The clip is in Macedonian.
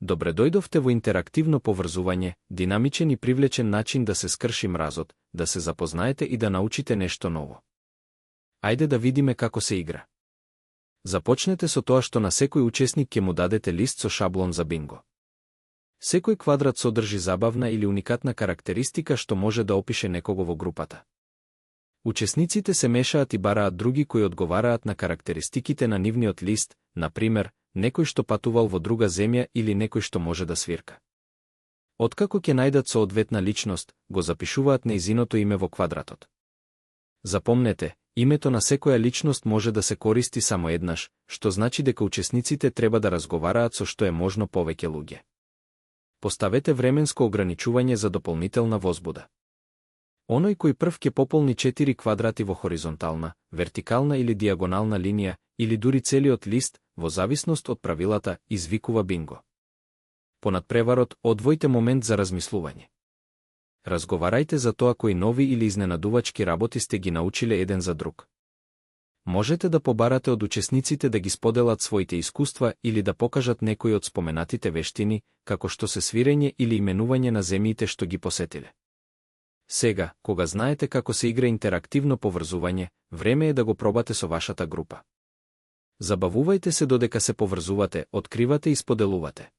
Добре дојдовте во интерактивно поврзување, динамичен и привлечен начин да се скрши мразот, да се запознаете и да научите нешто ново. Ајде да видиме како се игра. Започнете со тоа што на секој учесник ќе му дадете лист со шаблон за бинго. Секој квадрат содржи забавна или уникатна карактеристика што може да опише некого во групата. Учесниците се мешаат и бараат други кои одговараат на карактеристиките на нивниот лист, например, некој што патувал во друга земја или некој што може да свирка. Откако ќе најдат соодветна личност, го запишуваат нејзиното име во квадратот. Запомнете, името на секоја личност може да се користи само еднаш, што значи дека учесниците треба да разговараат со што е можно повеќе луѓе. Поставете временско ограничување за дополнителна возбуда. Оној кој прв ќе пополни 4 квадрати во хоризонтална, вертикална или диагонална линија, или дури целиот лист, во зависност од правилата, извикува бинго. По надпреварот, одвојте момент за размислување. Разговарајте за тоа кои нови или изненадувачки работи сте ги научиле еден за друг. Можете да побарате од учесниците да ги споделат своите искуства или да покажат некои од споменатите вештини, како што се свирење или именување на земјите што ги посетиле. Сега, кога знаете како се игра интерактивно поврзување, време е да го пробате со вашата група. Забавувајте се додека се поврзувате, откривате и споделувате.